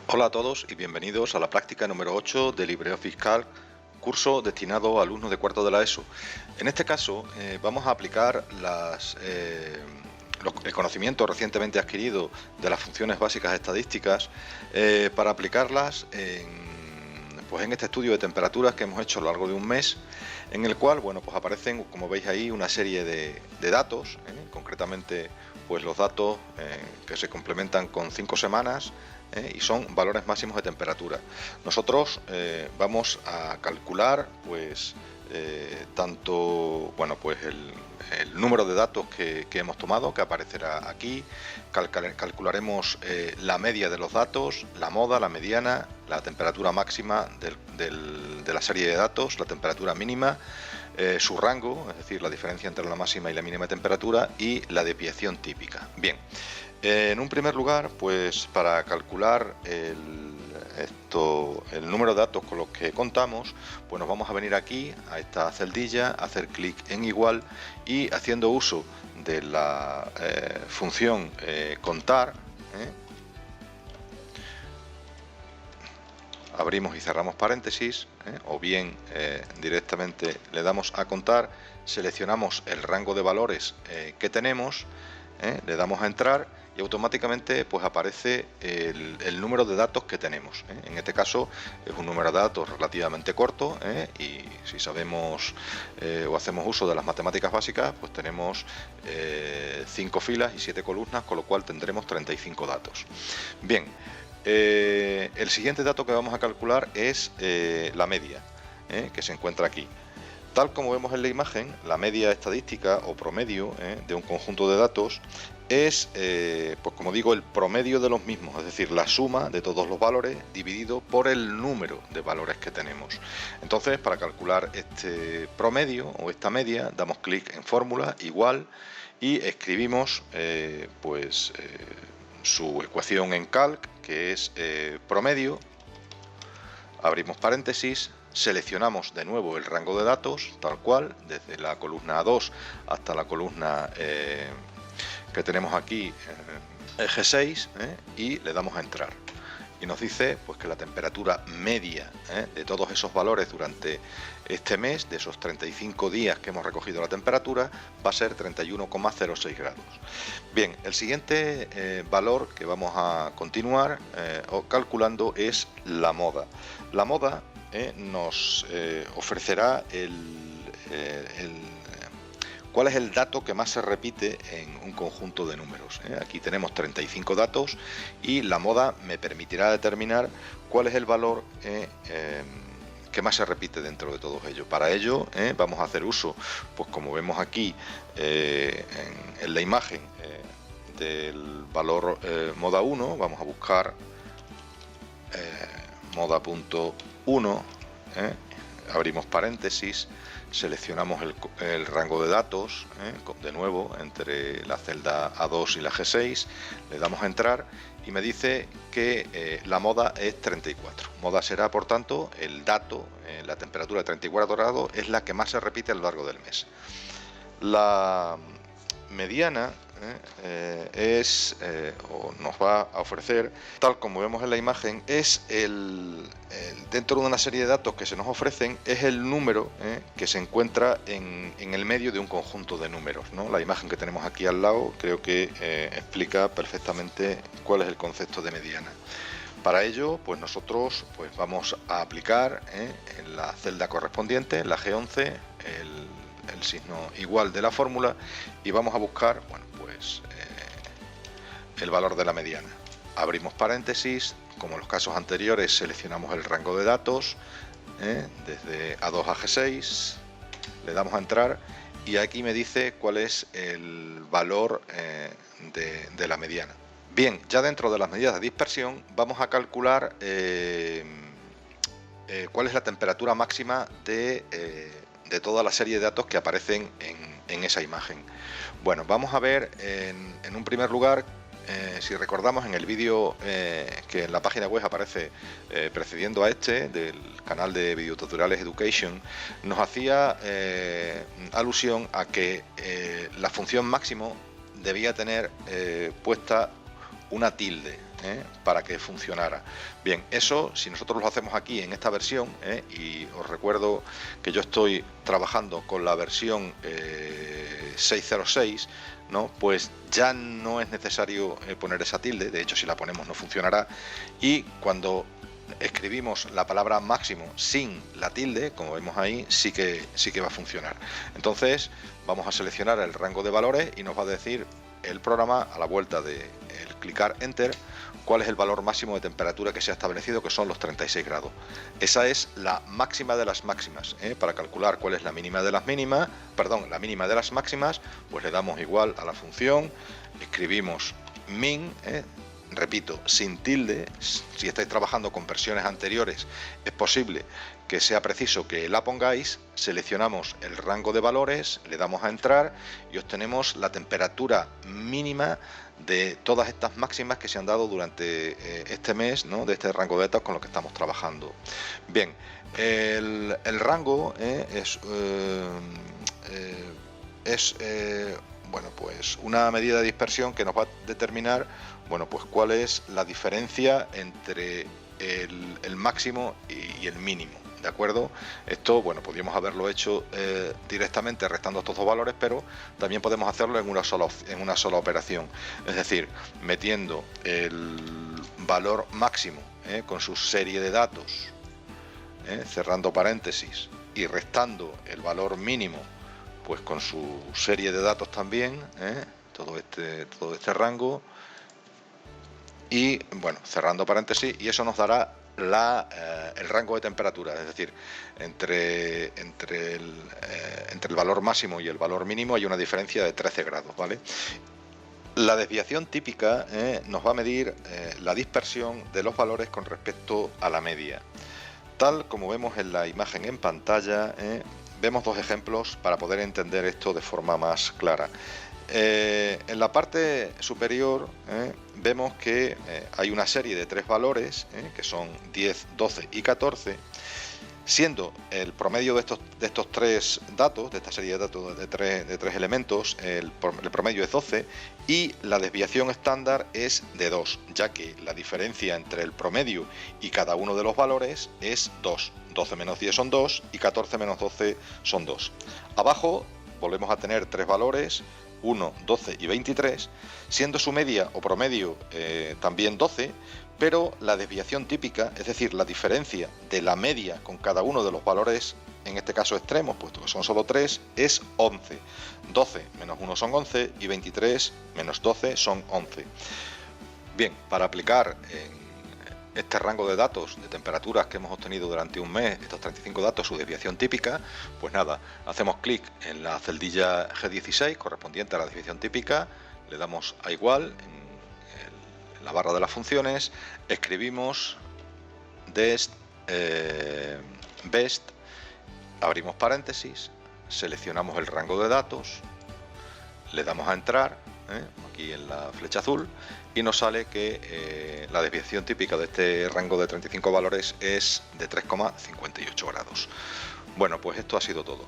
Hola a todos y bienvenidos a la práctica número 8 de LibreOffice Calc, curso destinado a alumnos de cuarto de la ESO. En este caso vamos a aplicar el conocimiento recientemente adquirido de las funciones básicas estadísticas para aplicarlas en este estudio de temperaturas que hemos hecho a lo largo de un mes, en el cual pues aparecen, como veis ahí, una serie de datos, concretamente pues los datos que se complementan con 5 semanas, y son valores máximos de temperatura. Nosotros vamos a calcular el número de datos que hemos tomado, que aparecerá aquí. Calcularemos la media de los datos, la moda, la mediana, la temperatura máxima de la serie de datos, la temperatura mínima, su rango, es decir, la diferencia entre la máxima y la mínima temperatura, y la desviación típica. Bien, en un primer lugar, pues para calcular el número de datos con los que contamos, pues nos vamos a venir aquí a esta celdilla, hacer clic en igual y, haciendo uso de la función contar, abrimos y cerramos paréntesis, o bien directamente le damos a contar, seleccionamos el rango de valores que tenemos, le damos a entrar y automáticamente pues aparece el número de datos que tenemos. En este caso es un número de datos relativamente corto, y si sabemos o hacemos uso de las matemáticas básicas, pues tenemos 5 filas y 7 columnas, con lo cual tendremos 35 datos. Bien, el siguiente dato que vamos a calcular es la media, que se encuentra aquí. Tal como vemos en la imagen, la media estadística o promedio de un conjunto de datos es, pues como digo, el promedio de los mismos, es decir, la suma de todos los valores dividido por el número de valores que tenemos. Entonces, para calcular este promedio o esta media, damos clic en fórmula, igual, y escribimos su ecuación en Calc, que es promedio, abrimos paréntesis, seleccionamos de nuevo el rango de datos, tal cual, desde la columna A2 hasta la columna que tenemos aquí, eje 6, y le damos a entrar. Y nos dice pues que la temperatura media de todos esos valores durante este mes, de esos 35 días que hemos recogido la temperatura, va a ser 31,06 grados. Bien, el siguiente valor que vamos a continuar calculando es la moda. La moda nos ofrecerá cuál es el dato que más se repite en un conjunto de números. Aquí tenemos 35 datos y la moda me permitirá determinar cuál es el valor que más se repite dentro de todos ellos. Para ello vamos a hacer uso, pues como vemos aquí en la imagen, del valor moda 1. Vamos a buscar moda.1, abrimos paréntesis, seleccionamos el rango de datos, de nuevo entre la celda A2 y la G6, le damos a entrar y me dice que la moda es 34. Moda será, por tanto, el dato, la temperatura de 34 grados es la que más se repite a lo largo del mes. La mediana nos va a ofrecer, tal como vemos en la imagen, es dentro de una serie de datos que se nos ofrecen, es el número que se encuentra en el medio de un conjunto de números, ¿no? La imagen que tenemos aquí al lado creo que explica perfectamente cuál es el concepto de mediana. Para ello, pues nosotros vamos a aplicar en la celda correspondiente, la G11, el signo igual de la fórmula, y vamos a buscar el valor de la mediana. Abrimos paréntesis, como en los casos anteriores seleccionamos el rango de datos, desde A2 a G6, le damos a entrar y aquí me dice cuál es el valor de la mediana. Bien, ya dentro de las medidas de dispersión vamos a calcular cuál es la temperatura máxima de toda la serie de datos que aparecen en esa imagen. Bueno, vamos a ver en un primer lugar, si recordamos en el vídeo que en la página web aparece precediendo a este, del canal de Videotutoriales Education, nos hacía alusión a que la función máximo debía tener puesta una tilde, para que funcionara. Bien, eso si nosotros lo hacemos aquí en esta versión, y os recuerdo que yo estoy trabajando con la versión 606, ¿no? Pues ya no es necesario poner esa tilde, de hecho si la ponemos no funcionará, y cuando escribimos la palabra máximo sin la tilde, como vemos ahí, sí que va a funcionar. Entonces vamos a seleccionar el rango de valores y nos va a decir el programa, a la vuelta de el clicar enter, cuál es el valor máximo de temperatura que se ha establecido, que son los 36 grados. Esa es la máxima de las máximas. Para calcular cuál es la mínima de las mínimas, perdón, la mínima de las máximas, pues le damos igual a la función, escribimos min, repito, sin tilde. Si estáis trabajando con versiones anteriores, es posible que sea preciso que la pongáis. Seleccionamos el rango de valores, le damos a entrar y obtenemos la temperatura mínima de todas estas máximas que se han dado durante este mes, ¿no? De este rango de datos con lo que estamos trabajando. Bien, el rango bueno, pues una medida de dispersión que nos va a determinar, bueno, pues cuál es la diferencia entre el máximo y el mínimo, ¿de acuerdo? Esto, bueno, podríamos haberlo hecho directamente restando estos dos valores, pero también podemos hacerlo en una sola operación, es decir, metiendo el valor máximo con su serie de datos, cerrando paréntesis, y restando el valor mínimo pues con su serie de datos también, todo este rango, y bueno, cerrando paréntesis, y eso nos dará el rango de temperatura, es decir, entre el valor máximo y el valor mínimo hay una diferencia de 13 grados, ¿vale? La desviación típica nos va a medir la dispersión de los valores con respecto a la media. Tal como vemos en la imagen en pantalla, vemos dos ejemplos para poder entender esto de forma más clara. En la parte superior vemos que hay una serie de tres valores, que son 10, 12 y 14, siendo el promedio de estos tres datos, de esta serie de datos de tres elementos, el promedio es 12 y la desviación estándar es de 2, ya que la diferencia entre el promedio y cada uno de los valores es 2. 12 menos 10 son 2 y 14 menos 12 son 2. Abajo volvemos a tener tres valores, 1, 12 y 23, siendo su media o promedio también 12, pero la desviación típica, es decir, la diferencia de la media con cada uno de los valores, en este caso extremos, puesto que son solo 3, es 11. 12 menos 1 son 11 y 23 menos 12 son 11. Bien, para aplicar en este rango de datos de temperaturas que hemos obtenido durante un mes, estos 35 datos, su desviación típica, pues nada, hacemos clic en la celdilla G16 correspondiente a la desviación típica, le damos a igual en la barra de las funciones, escribimos dest best, abrimos paréntesis, seleccionamos el rango de datos, le damos a entrar, aquí en la flecha azul, y nos sale que la desviación típica de este rango de 35 valores es de 3,58 grados. Bueno, pues esto ha sido todo.